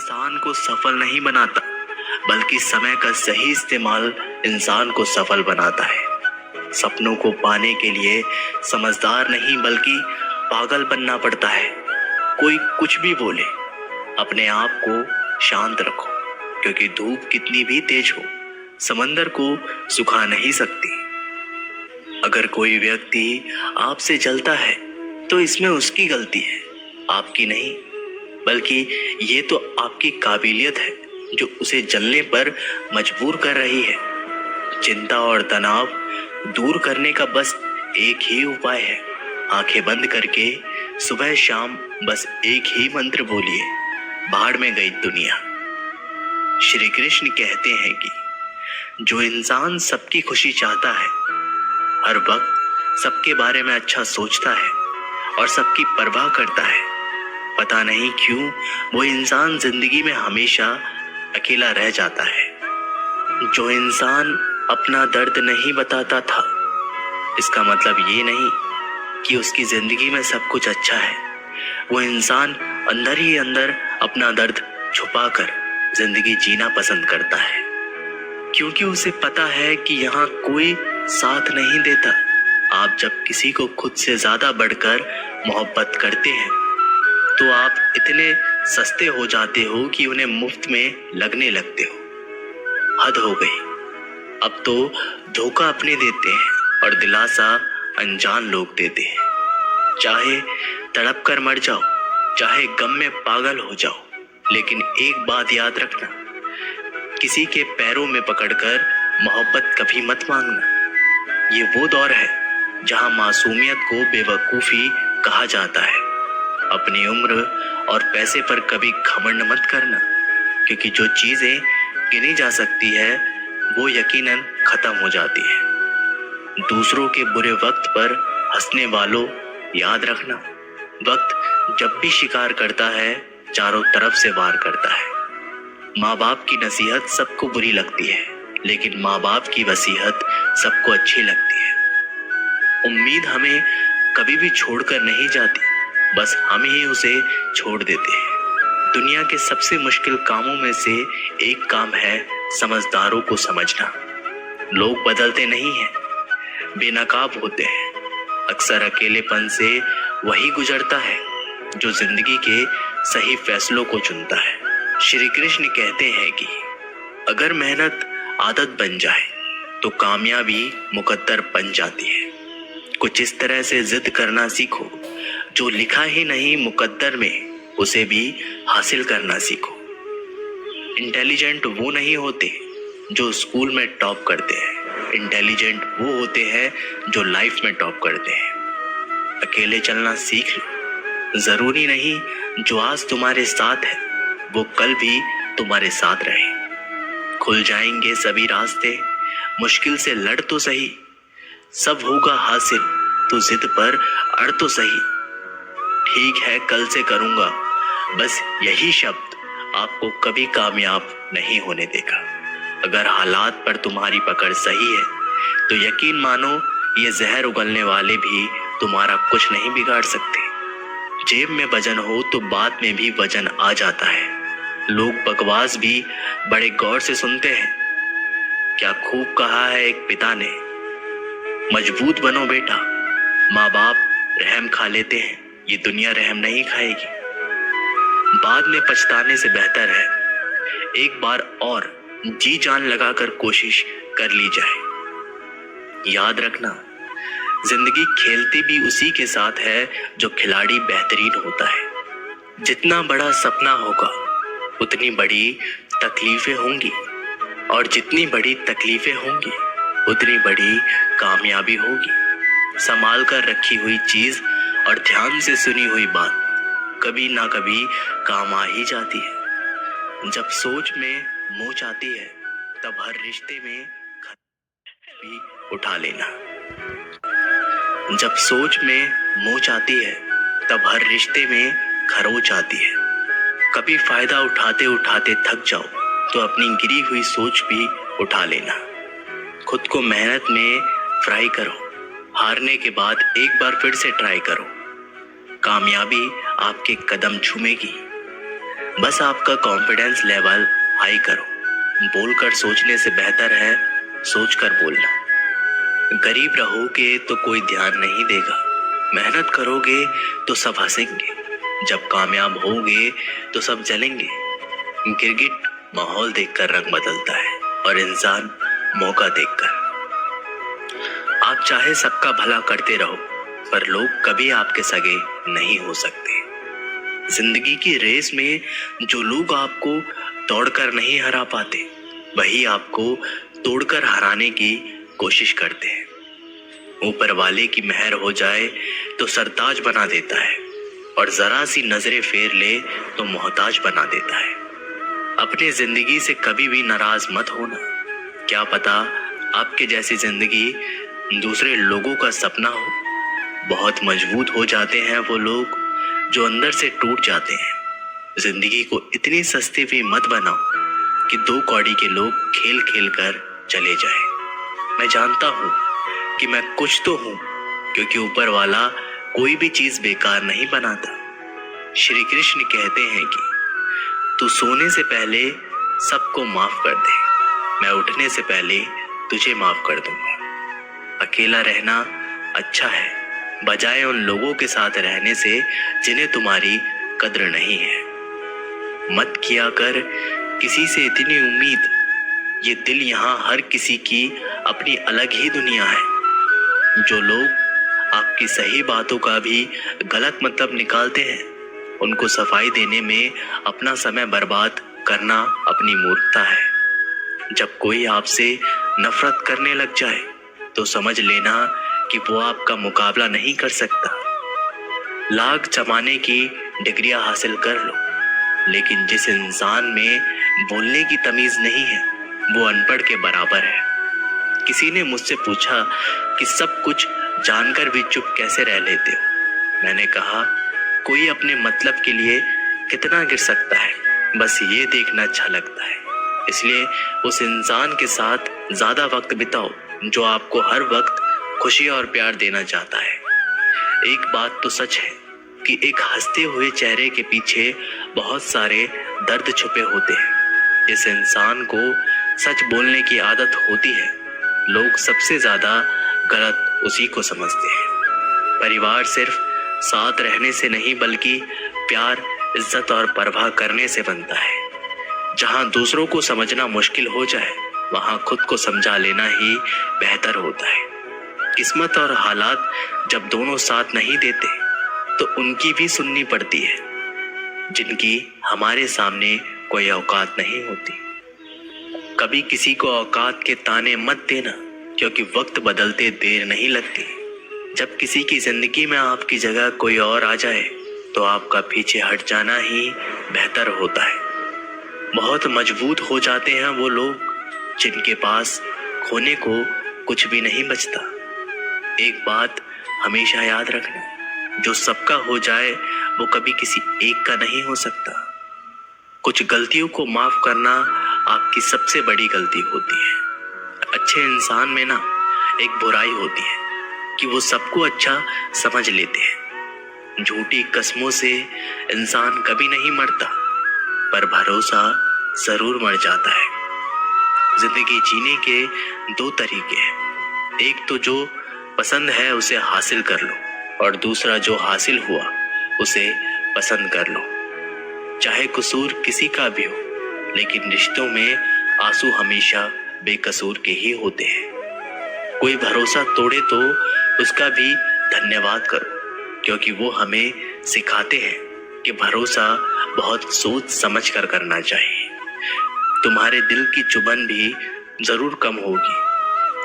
इंसान को सफल नहीं बनाता, बल्कि समय का सही इस्तेमाल इंसान को सफल बनाता है। सपनों को पाने के लिए समझदार नहीं बल्कि पागल बनना पड़ता है। कोई कुछ भी बोले, अपने आप को शांत रखो, क्योंकि धूप कितनी भी तेज हो समंदर को सुखा नहीं सकती। अगर कोई व्यक्ति आपसे जलता है तो इसमें उसकी गलती है, आपकी नहीं। बल्कि ये तो आपकी काबिलियत है जो उसे जलने पर मजबूर कर रही है। चिंता और तनाव दूर करने का बस एक ही उपाय है। आंखें बंद करके सुबह शाम बस एक ही मंत्र बोलिए, भाड़ में गई दुनिया। श्री कृष्ण कहते हैं कि जो इंसान सबकी खुशी चाहता है, हर वक्त सबके बारे में अच्छा सोचता है और सबकी परवाह करता है, पता नहीं क्यों वो इंसान जिंदगी में हमेशा अकेला रह जाता है। जो इंसान अपना दर्द नहीं बताता था, इसका मतलब ये नहीं कि उसकी जिंदगी में सब कुछ अच्छा है। वो इंसान अंदर ही अंदर अपना दर्द छुपाकर जिंदगी जीना पसंद करता है, क्योंकि उसे पता है कि यहाँ कोई साथ नहीं देता। आप जब किसी को खुद से ज्यादा बढ़कर मोहब्बत करते हैं तो आप इतने सस्ते हो जाते हो कि उन्हें मुफ्त में लगने लगते हो। हद हो गई। अब तो धोखा अपने देते हैं और दिलासा अनजान लोग देते हैं। चाहे तड़प कर मर जाओ, चाहे गम में पागल हो जाओ, लेकिन एक बात याद रखना, किसी के पैरों में पकड़कर मोहब्बत कभी मत मांगना। ये वो दौर है जहां मासूमियत को बेवकूफी कहा जाता है। अपनी उम्र और पैसे पर कभी घमंड मत करना, क्योंकि जो चीजें गिनी जा सकती है वो यकीनन खत्म हो जाती है। दूसरों के बुरे वक्त पर हंसने वालों, याद रखना, वक्त जब भी शिकार करता है चारों तरफ से वार करता है। माँ बाप की नसीहत सबको बुरी लगती है, लेकिन माँ बाप की वसीयत सबको अच्छी लगती है। उम्मीद हमें कभी भी छोड़कर नहीं जाती, बस हम ही उसे छोड़ देते हैं। दुनिया के सबसे मुश्किल कामों में से एक काम है समझदारों को समझना। लोग बदलते नहीं हैं, बेनकाब होते हैं। अक्सर अकेलेपन से वही गुजरता है जो जिंदगी के सही फैसलों को चुनता है। श्री कृष्ण कहते हैं कि अगर मेहनत आदत बन जाए तो कामयाबी मुकद्दर बन जाती है। कुछ इस तरह से जिद करना सीखो, जो लिखा ही नहीं मुकद्दर में उसे भी हासिल करना सीखो। इंटेलिजेंट वो नहीं होते जो स्कूल में टॉप करते हैं, इंटेलिजेंट वो होते हैं जो लाइफ में टॉप करते हैं। अकेले चलना सीख लो। जरूरी नहीं जो आज तुम्हारे साथ है वो कल भी तुम्हारे साथ रहे। खुल जाएंगे सभी रास्ते, मुश्किल से लड़ तो सही, सब होगा हासिल तो जिद पर अड़ तो सही। ठीक है कल से करूंगा, बस यही शब्द आपको कभी कामयाब नहीं होने देगा। अगर हालात पर तुम्हारी पकड़ सही है तो यकीन मानो ये जहर उगलने वाले भी तुम्हारा कुछ नहीं बिगाड़ सकते। जेब में वजन हो तो बात में भी वजन आ जाता है। लोग बकवास भी बड़े गौर से सुनते हैं। क्या खूब कहा है एक पिता ने, मजबूत बनो बेटा, माँ बाप रहम खा लेते हैं, ये दुनिया रहम नहीं खाएगी। बाद में पछताने से बेहतर है एक बार और जी जान लगाकर कोशिश कर ली जाए। याद रखना, जिंदगी खेलती भी उसी के साथ है जो खिलाड़ी बेहतरीन होता है। जितना बड़ा सपना होगा उतनी बड़ी तकलीफें होंगी, और जितनी बड़ी तकलीफें होंगी उतनी बड़ी कामयाबी होगी। संभाल कर रखी हुई चीज और ध्यान से सुनी हुई बात कभी ना कभी काम आ ही जाती है। जब सोच में मोच आती है तब हर रिश्ते में भी उठा लेना। जब सोच में मोच आती है तब हर रिश्ते में खरोच आती है। कभी फायदा उठाते उठाते थक जाओ तो अपनी गिरी हुई सोच भी उठा लेना। खुद को मेहनत में फ्राई करो, हारने के बाद एक बार फिर से ट्राई करो। कामयाबी आपके कदम चूमेगी। बस आपका कॉन्फिडेंस लेवल हाई करो। बोलकर सोचने से बेहतर है सोचकर बोलना। गरीब रहोगे तो कोई ध्यान नहीं देगा, मेहनत करोगे तो सब हंसेंगे, जब कामयाब होगे तो सब जलेंगे। गिरगिट माहौल देखकर रंग बदलता है और इंसान मौका देखकर। आप चाहे सबका भला करते रहो, पर लोग कभी आपके सगे नहीं हो सकते। जिंदगी की रेस में जो लोग आपको दौड़कर नहीं हरा पाते, वही आपको तोड़कर हराने की कोशिश करते हैं। ऊपर वाले की मेहर हो जाए तो सरताज बना देता है, और जरा सी नजरें फेर ले तो मोहताज बना देता है। अपनी जिंदगी से कभी भी नाराज मत होना। क्या पता आपके जैसी जिंदगी दूसरे लोगों का सपना हो। बहुत मजबूत हो जाते हैं वो लोग जो अंदर से टूट जाते हैं। जिंदगी को इतनी सस्ती भी मत बनाओ कि दो कौड़ी के लोग खेल खेल कर चले जाए। मैं जानता हूँ कि मैं कुछ तो हूँ, क्योंकि ऊपर वाला कोई भी चीज बेकार नहीं बनाता। श्री कृष्ण कहते हैं कि तू सोने से पहले सबको माफ कर दे, मैं उठने से पहले तुझे माफ कर दूंगा। अकेला रहना अच्छा है, बजाय उन लोगों के साथ रहने से जिन्हें तुम्हारी कद्र नहीं है। मत किया कर किसी से इतनी उम्मीद, ये दिल यहाँ हर किसी की अपनी अलग ही दुनिया है। जो लोग आपकी सही बातों का भी गलत मतलब निकालते हैं, उनको सफाई देने में अपना समय बर्बाद करना अपनी मूर्खता है। जब कोई आपसे नफरत करने लग जाए तो समझ लेना कि वो आपका मुकाबला नहीं कर सकता। लाख जमाने की डिग्रियां हासिल कर लो, लेकिन जिस इंसान में बोलने की तमीज नहीं है वो अनपढ़ के बराबर है। किसी ने मुझसे पूछा कि सब कुछ जानकर भी चुप कैसे रह लेते हो। मैंने कहा, कोई अपने मतलब के लिए कितना गिर सकता है, बस ये देखना अच्छा लगता है। इसलिए उस इंसान के साथ ज्यादा वक्त बिताओ जो आपको हर वक्त खुशी और प्यार देना चाहता है। एक बात तो सच है कि एक हंसते हुए चेहरे के पीछे बहुत सारे दर्द छुपे होते हैं। जिस इंसान को सच बोलने की आदत होती है, लोग सबसे ज्यादा गलत उसी को समझते हैं। परिवार सिर्फ साथ रहने से नहीं, बल्कि प्यार, इज्जत और परवाह करने से बनता है। जहां दूसरों को समझना मुश्किल हो जाए, वहां खुद को समझा लेना ही बेहतर होता है। किस्मत और हालात जब दोनों साथ नहीं देते तो उनकी भी सुननी पड़ती है, जिनकी हमारे सामने कोई औकात नहीं होती। कभी किसी को औकात के ताने मत देना, क्योंकि वक्त बदलते देर नहीं लगती। जब किसी की जिंदगी में आपकी जगह कोई और आ जाए तो आपका पीछे हट जाना ही बेहतर होता है। बहुत मजबूत हो जाते हैं वो लोग जिनके पास खोने को कुछ भी नहीं बचता। एक बात हमेशा याद रखना, जो सबका हो जाए वो कभी किसी एक का नहीं हो सकता। कुछ गलतियों को माफ करना आपकी सबसे बड़ी गलती होती है। अच्छे इंसान में ना एक बुराई होती है कि वो सबको अच्छा समझ लेते हैं। झूठी कसमों से इंसान कभी नहीं मरता, पर भरोसा जरूर मर जाता है। जिंदगी जीने के दो तरीके हैं, एक तो जो पसंद है उसे हासिल कर लो, और दूसरा जो हासिल हुआ उसे पसंद कर लो। चाहे कसूर किसी का भी हो, लेकिन रिश्तों में आंसू हमेशा बेकसूर के ही होते हैं। कोई भरोसा तोड़े तो उसका भी धन्यवाद करो, क्योंकि वो हमें सिखाते हैं कि भरोसा बहुत सोच समझ कर करना चाहिए। तुम्हारे दिल की चुभन भी जरूर कम होगी।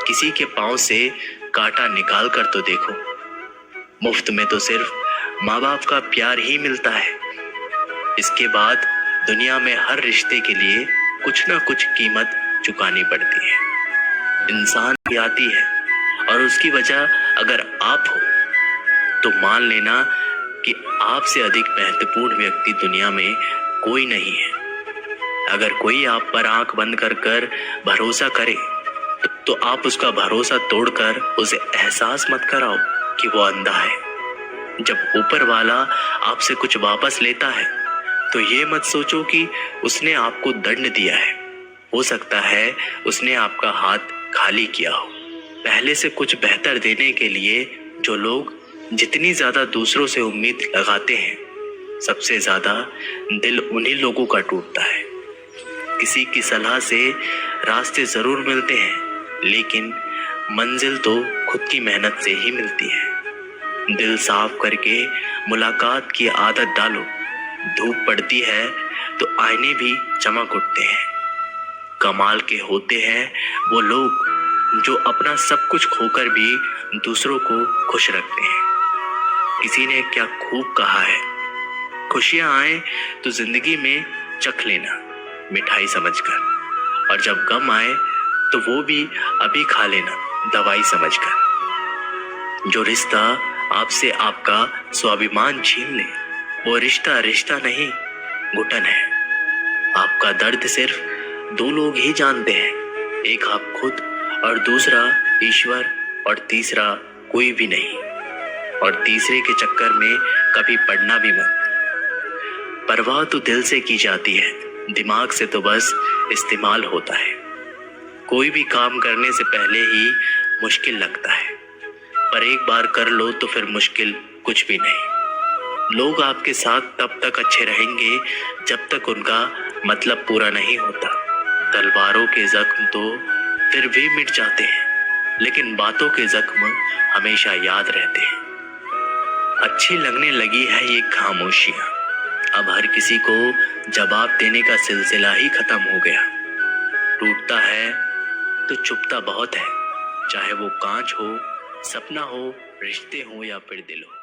किसी के पांव से कांटा निकाल कर तो देखो। मुफ्त में तो सिर्फ माँ बाप का प्यार ही मिलता है। इसके बाद दुनिया में हर रिश्ते के लिए कुछ ना कुछ कीमत चुकानी पड़ती है। इंसान भी आती है, और उसकी वजह अगर आप हो तो मान लेना कि आपसे अधिक महत्वपूर्ण व्यक्ति दुनिया में कोई नहीं है। अगर कोई आप पर आंख बंद कर कर भरोसा करे तो आप उसका भरोसा तोड़कर उसे एहसास मत कराओ कि वो अंधा है। जब ऊपर वाला आपसे कुछ वापस लेता है तो ये मत सोचो कि उसने आपको दंड दिया है। हो सकता है उसने आपका हाथ खाली किया हो। पहले से कुछ बेहतर देने के लिए जो लोग जितनी ज्यादा दूसरों से उम्मीद लगाते हैं, सबसे ज्यादा दिल उन्हीं लोगों का टूटता है। किसी की सलाह से रास्ते जरूर मिलते हैं, लेकिन मंजिल तो खुद की मेहनत से ही मिलती है। दिल साफ करके मुलाकात की आदत डालो। धूप पड़ती है तो आईने भी चमक उठते हैं। कमाल के होते हैं वो लोग जो अपना सब कुछ खोकर भी दूसरों को खुश रखते हैं। किसी ने क्या खूब कहा है, खुशियां आए तो जिंदगी में चख लेना मिठाई समझकर, और जब गम आए तो वो भी अभी खा लेना दवाई समझकर। जो रिश्ता आपसे आपका स्वाभिमान छीन ले, वो रिश्ता रिश्ता नहीं, घुटन है। आपका दर्द सिर्फ दो लोग ही जानते हैं, एक आप खुद और दूसरा ईश्वर, और तीसरा कोई भी नहीं। और तीसरे के चक्कर में कभी पड़ना भी मत। परवाह तो दिल से की जाती है, दिमाग से तो बस इस्तेमाल होता है। कोई भी काम करने से पहले ही मुश्किल लगता है, पर एक बार कर लो तो फिर मुश्किल कुछ भी नहीं। लोग आपके साथ तब तक अच्छे रहेंगे जब तक उनका मतलब पूरा नहीं होता। तलवारों के जख्म तो फिर भी मिट जाते हैं, लेकिन बातों के जख्म हमेशा याद रहते हैं। अच्छी लगने लगी है ये खामोशियां, अब हर किसी को जवाब देने का सिलसिला ही खत्म हो गया। टूटता है तो चुपता बहुत है, चाहे वो कांच हो, सपना हो, रिश्ते हो या फिर दिल हो।